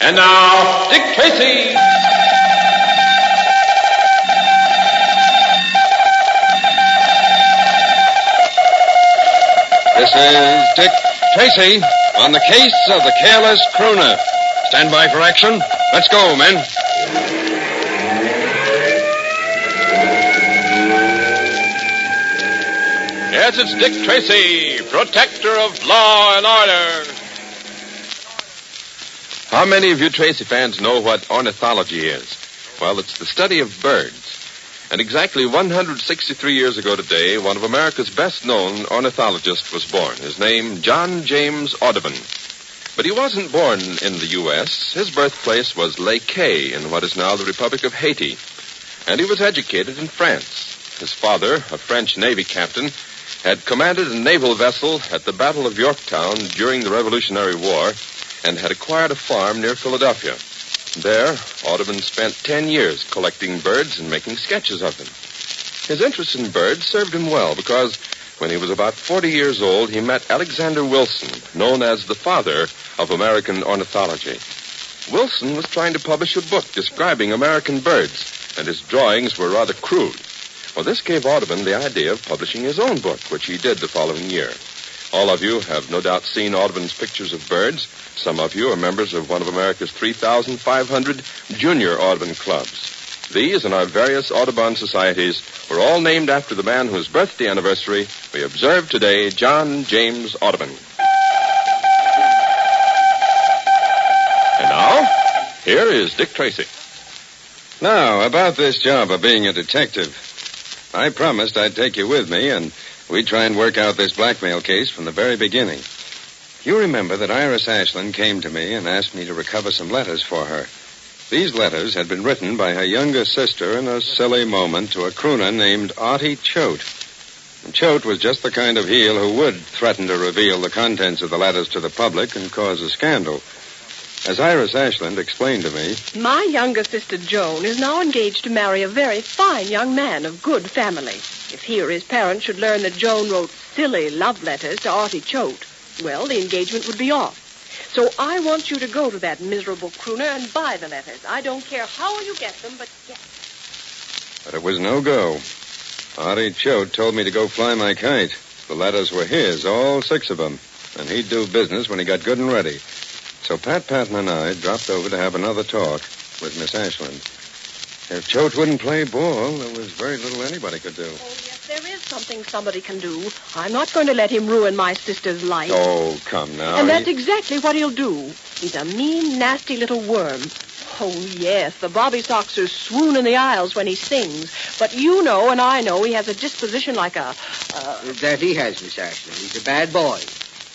And now, Dick Tracy. This is Dick Tracy on the case of the Careless Crooner. Stand by for action. Let's go, men. Yes, it's Dick Tracy, protector of law and order. How many of you Tracy fans know what ornithology is? Well, it's the study of birds. And exactly 163 years ago today, one of America's best-known ornithologists was born. His name, John James Audubon. But he wasn't born in the U.S. His birthplace was Les Cayes in what is now the Republic of Haiti. And he was educated in France. His father, a French Navy captain, had commanded a naval vessel at the Battle of Yorktown during the Revolutionary War and had acquired a farm near Philadelphia. There, Audubon spent 10 years collecting birds and making sketches of them. His interest in birds served him well because when he was about 40 years old, he met Alexander Wilson, known as the father of American ornithology. Wilson was trying to publish a book describing American birds, and his drawings were rather crude. Well, this gave Audubon the idea of publishing his own book, which he did the following year. All of you have no doubt seen Audubon's pictures of birds. Some of you are members of one of America's 3,500 junior Audubon clubs. These and our various Audubon societies were all named after the man whose birthday anniversary we observe today, John James Audubon. And now, here is Dick Tracy. Now, about this job of being a detective. I promised I'd take you with me, and we'd try and work out this blackmail case from the very beginning. You remember that Iris Ashland came to me and asked me to recover some letters for her. These letters had been written by her younger sister in a silly moment to a crooner named Artie Choate. And Choate was just the kind of heel who would threaten to reveal the contents of the letters to the public and cause a scandal. As Iris Ashland explained to me, my younger sister Joan is now engaged to marry a very fine young man of good family. If he or his parents should learn that Joan wrote silly love letters to Artie Choate, well, the engagement would be off. So I want you to go to that miserable crooner and buy the letters. I don't care how you get them, but get them. But it was no go. Artie Choate told me to go fly my kite. The letters were his, all 6 of them, and he'd do business when he got good and ready. So Pat Patton and I dropped over to have another talk with Miss Ashland. If Choate wouldn't play ball, there was very little anybody could do. Oh, yes, there is something somebody can do. I'm not going to let him ruin my sister's life. Oh, come now. And that's exactly what he'll do. He's a mean, nasty little worm. Oh, yes, the Bobby Soxers swoon in the aisles when he sings. But you know and I know he has a disposition like a... That he has, Miss Ashland. He's a bad boy.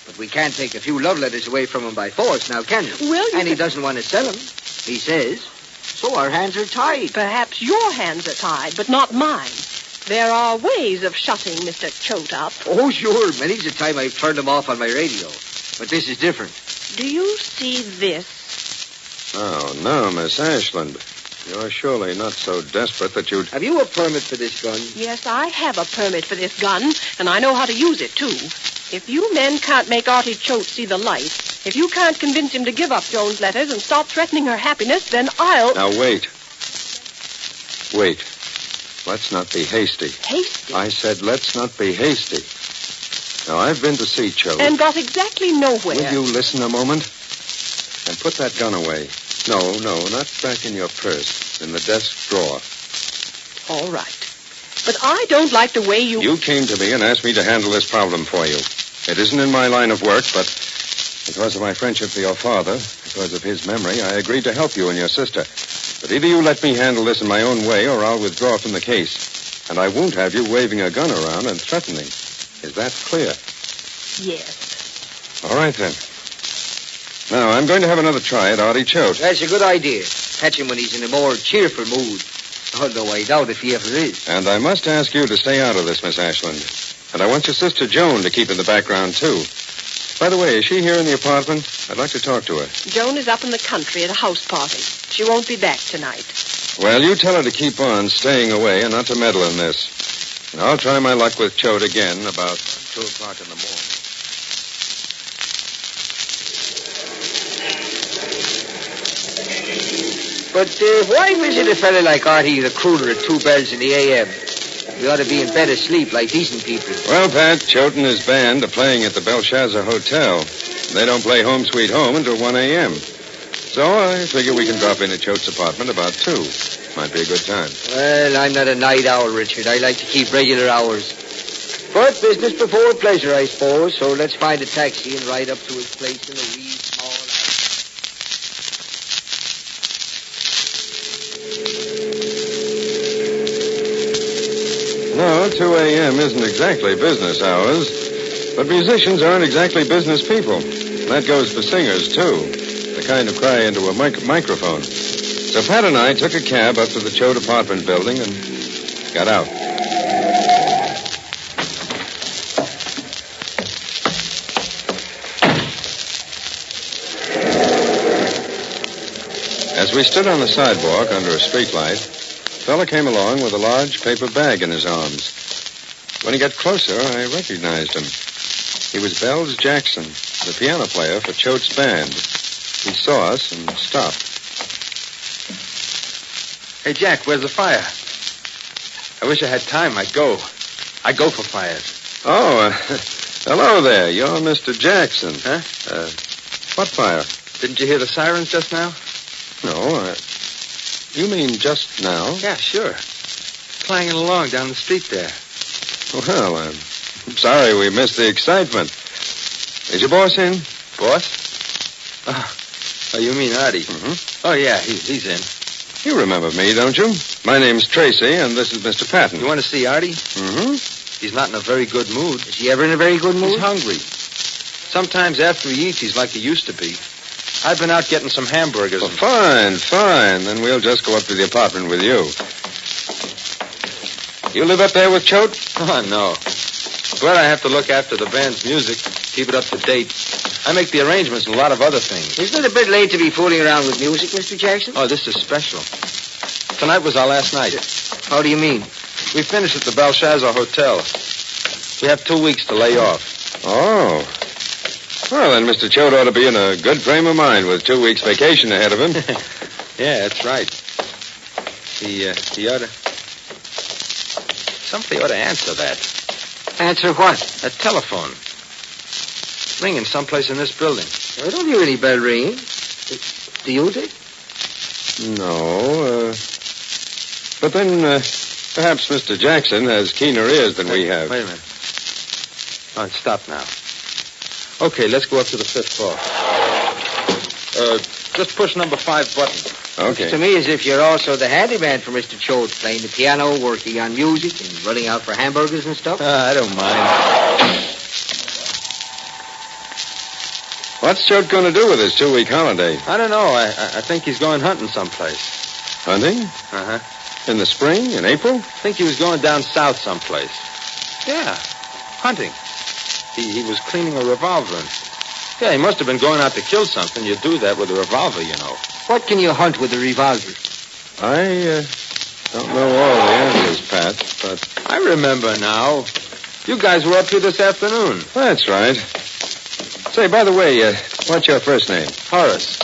But we can't take a few love letters away from him by force, now can we? Well, and he doesn't want to sell them. He says... So our hands are tied. Perhaps your hands are tied, but not mine. There are ways of shutting Mr. Choate up. Oh, sure. Many's the time I've turned him off on my radio. But this is different. Do you see this? Oh, no, Miss Ashland. You're surely not so desperate that you'd... Have you a permit for this gun? Yes, I have a permit for this gun, and I know how to use it, too. If you men can't make Artie Choate see the light, if you can't convince him to give up Joan's letters and stop threatening her happiness, then I'll... Now, wait. Wait. Let's not be hasty. Hasty? I said let's not be hasty. Now, I've been to see Choate. And got exactly nowhere. Will you listen a moment? And put that gun away. No, not back in your purse. In the desk drawer. All right. But I don't like the way you... You came to me and asked me to handle this problem for you. It isn't in my line of work, but because of my friendship for your father, because of his memory, I agreed to help you and your sister. But either you let me handle this in my own way, or I'll withdraw from the case. And I won't have you waving a gun around and threatening. Is that clear? Yes. All right, then. Now, I'm going to have another try at Artie Choate. That's a good idea. Catch him when he's in a more cheerful mood. Although I doubt if he ever is. And I must ask you to stay out of this, Miss Ashland. And I want your sister Joan to keep in the background, too. By the way, is she here in the apartment? I'd like to talk to her. Joan is up in the country at a house party. She won't be back tonight. Well, you tell her to keep on staying away and not to meddle in this. And I'll try my luck with Choate again about 2 o'clock in the morning. But why visit a fella like Artie the Crooner at 2 bells in the a.m.? We ought to be in bed asleep like decent people. Well, Pat, Choate and his band are playing at the Belshazzar Hotel. They don't play Home Sweet Home until 1 a.m. So I figure we can drop in at Choate's apartment about 2. Might be a good time. Well, I'm not a night owl, Richard. I like to keep regular hours. But business before pleasure, I suppose. So let's find a taxi and ride up to his place in a wee small No, 2 a.m. isn't exactly business hours. But musicians aren't exactly business people. That goes for singers, too. The kind of cry into a microphone. So Pat and I took a cab up to the Choate apartment building and got out. As we stood on the sidewalk under a streetlight, a fella came along with a large paper bag in his arms. When he got closer, I recognized him. He was Bells Jackson, the piano player for Choate's band. He saw us and stopped. Hey, Jack, where's the fire? I wish I had time. I'd go for fires. Oh, hello there. You're Mr. Jackson. Huh? What fire? Didn't you hear the sirens just now? No, you mean just now? Yeah, sure. Clanging along down the street there. Well, I'm sorry we missed the excitement. Is your boss in? Boss? Oh, you mean Artie? Mm-hmm. Oh, yeah, he's in. You remember me, don't you? My name's Tracy, and this is Mr. Patton. You want to see Artie? Mm-hmm. He's not in a very good mood. Is he ever in a very good mood? He's hungry. Sometimes after he eats, he's like he used to be. I've been out getting some hamburgers. Well, fine. Then we'll just go up to the apartment with you. You live up there with Choate? Oh, no. But I have to look after the band's music, keep it up to date. I make the arrangements and a lot of other things. Isn't it a bit late to be fooling around with music, Mr. Jackson? Oh, this is special. Tonight was our last night. How do you mean? We finished at the Belshazzar Hotel. We have 2 weeks to lay off. Oh. Well, then Mr. Choate ought to be in a good frame of mind with 2 weeks vacation ahead of him. Yeah, that's right. He ought to... Somebody ought to answer that. Answer what? That telephone. It's ringing someplace in this building. I don't hear any bell ringing. Do you, Dick? No, but then perhaps Mr. Jackson has keener ears than we have. Wait a minute. Oh, it stopped now. Okay, let's go up to the 5th floor. Just push number 5 button. Okay. Looks to me as if you're also the handyman for Mr. Choate, playing the piano, working on music, and running out for hamburgers and stuff. I don't mind. What's Choate going to do with his 2-week holiday? I don't know. I think he's going hunting someplace. Hunting? Uh-huh. In the spring? In April? I think he was going down south someplace. Yeah, hunting. He was cleaning a revolver. Yeah, he must have been going out to kill something. You do that with a revolver, you know. What can you hunt with a revolver? I don't know all the answers, Pat, but... I remember now. You guys were up here this afternoon. That's right. Say, by the way, what's your first name? Horace.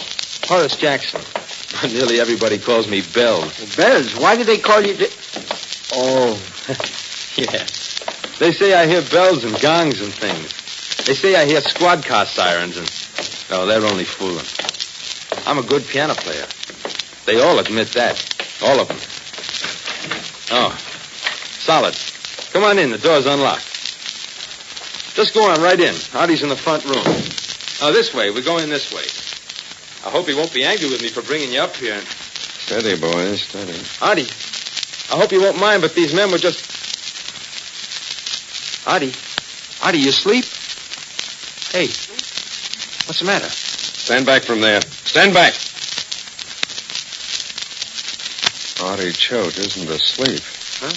Horace Jackson. Nearly everybody calls me Bells. Bells? Why do they call you... Oh. Yeah. They say I hear bells and gongs and things. They say I hear squad car sirens and... Oh, they're only fooling. I'm a good piano player. They all admit that. All of them. Oh. Solid. Come on in. The door's unlocked. Just go on right in. Artie's in the front room. Oh, this way. We're going this way. I hope he won't be angry with me for bringing you up here. Steady, boys, steady. Artie, I hope you won't mind, but these men were just... Artie, you asleep? Hey, what's the matter? Stand back from there. Stand back. Artie Choate isn't asleep. Huh?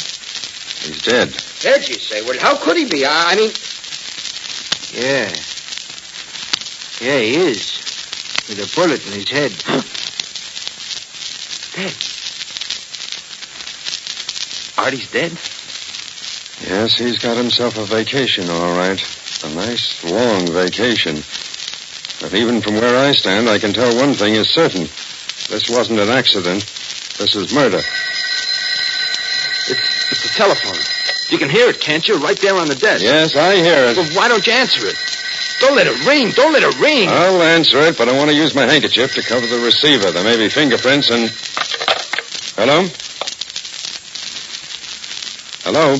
He's dead. Dead, you say? Well, how could he be? I mean... Yeah. Yeah, he is. With a bullet in his head. Dead. Artie's dead? Yes, he's got himself a vacation, all right. A nice, long vacation. But even from where I stand, I can tell one thing is certain. This wasn't an accident. This is murder. It's the telephone. You can hear it, can't you? Right there on the desk. Yes, I hear it. Well, why don't you answer it? Don't let it ring. Don't let it ring. I'll answer it, but I want to use my handkerchief to cover the receiver. There may be fingerprints and... Hello? Hello?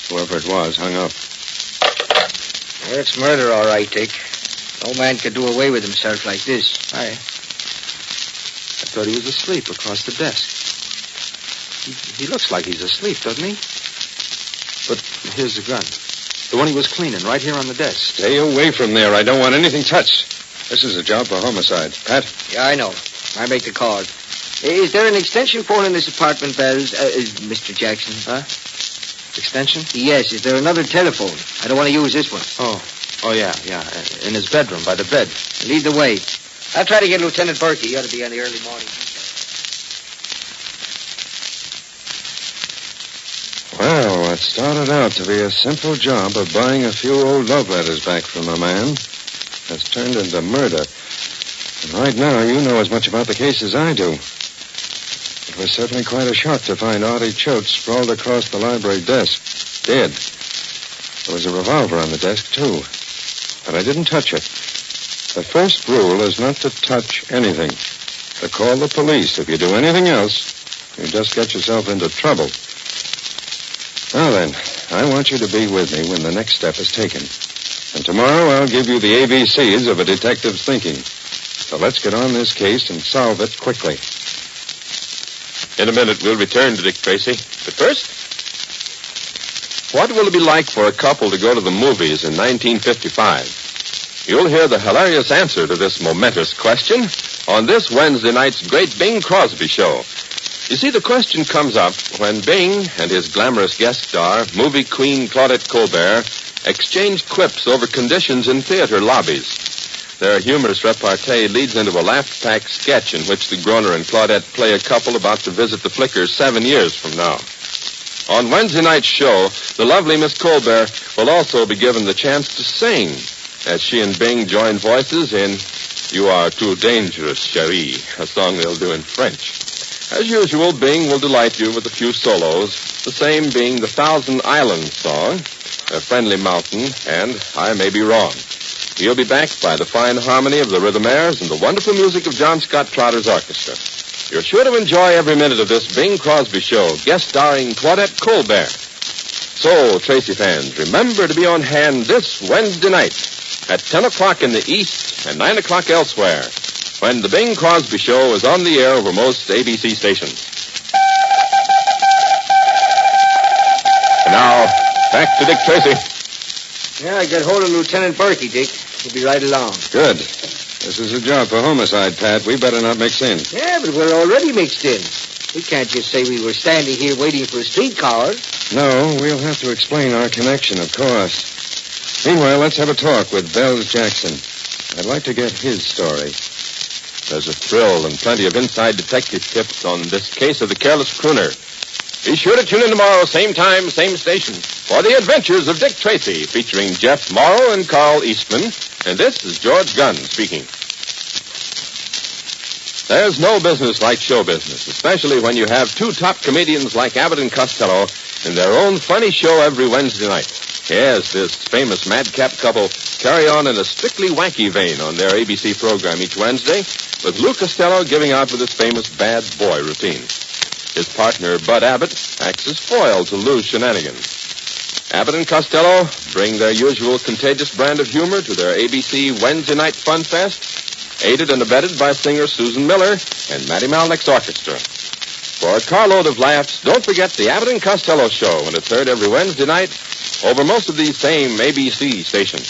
Whoever it was hung up. It's murder, all right, Dick. No man could do away with himself like this. I thought he was asleep across the desk. He looks like he's asleep, doesn't he? But here's the gun. The one he was cleaning right here on the desk. Stay away from there. I don't want anything touched. This is a job for homicide. Pat? Yeah, I know. I make the call. Is there an extension phone in this apartment, Bells? Mr. Jackson? Huh? Extension? Yes. Is there another telephone? I don't want to use this one. Oh, yeah. In his bedroom, by the bed. Lead the way. I'll try to get Lieutenant Berkey. He ought to be on the early morning. Well, what started out to be a simple job of buying a few old love letters back from a man has turned into murder. And right now, you know as much about the case as I do. It was certainly quite a shock to find Artie Choate sprawled across the library desk, dead. There was a revolver on the desk, too. But I didn't touch it. The first rule is not to touch anything. To call the police. If you do anything else, you just get yourself into trouble. Now then, I want you to be with me when the next step is taken. And tomorrow I'll give you the ABCs of a detective's thinking. So let's get on this case and solve it quickly. In a minute, we'll return to Dick Tracy. But first, what will it be like for a couple to go to the movies in 1955? You'll hear the hilarious answer to this momentous question on this Wednesday night's Great Bing Crosby Show. You see, the question comes up when Bing and his glamorous guest star, movie queen Claudette Colbert, exchange quips over conditions in theater lobbies. Their humorous repartee leads into a laugh-packed sketch in which the Crooner and Claudette play a couple about to visit the Flickers 7 years from now. On Wednesday night's show, the lovely Miss Colbert will also be given the chance to sing as she and Bing join voices in You Are Too Dangerous, Cherie, a song they'll do in French. As usual, Bing will delight you with a few solos, the same being the Thousand Islands song, A Friendly Mountain, and I May Be Wrong. He'll be backed by the fine harmony of the Rhythmaires and the wonderful music of John Scott Trotter's orchestra. You're sure to enjoy every minute of this Bing Crosby Show, guest starring Claudette Colbert. So, Tracy fans, remember to be on hand this Wednesday night at 10 o'clock in the East and 9 o'clock elsewhere, when the Bing Crosby Show is on the air over most ABC stations. And now, back to Dick Tracy. Yeah, I got hold of Lieutenant Berkey, Dick. He'll be right along. Good. This is a job for homicide, Pat. We better not mix in. Yeah, but we're already mixed in. We can't just say we were standing here waiting for a streetcar. No, we'll have to explain our connection, of course. Meanwhile, let's have a talk with Bells Jackson. I'd like to get his story. There's a thrill and plenty of inside detective tips on this case of the Careless Crooner. Be sure to tune in tomorrow, same time, same station, for the adventures of Dick Tracy, featuring Jeff Morrow and Carl Eastman. And this is George Gunn speaking. There's no business like show business, especially when you have two top comedians like Abbott and Costello in their own funny show every Wednesday night. Yes, this famous madcap couple carry on in a strictly wacky vein on their ABC program each Wednesday, with Lou Costello giving out with his famous bad boy routine. His partner, Bud Abbott, acts as foil to Lou's shenanigans. Abbott and Costello bring their usual contagious brand of humor to their ABC Wednesday Night Fun Fest, aided and abetted by singer Susan Miller and Matty Malnick's orchestra. For a carload of laughs, don't forget the Abbott and Costello Show when it's heard every Wednesday night over most of these same ABC stations.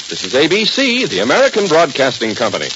This is ABC, the American Broadcasting Company.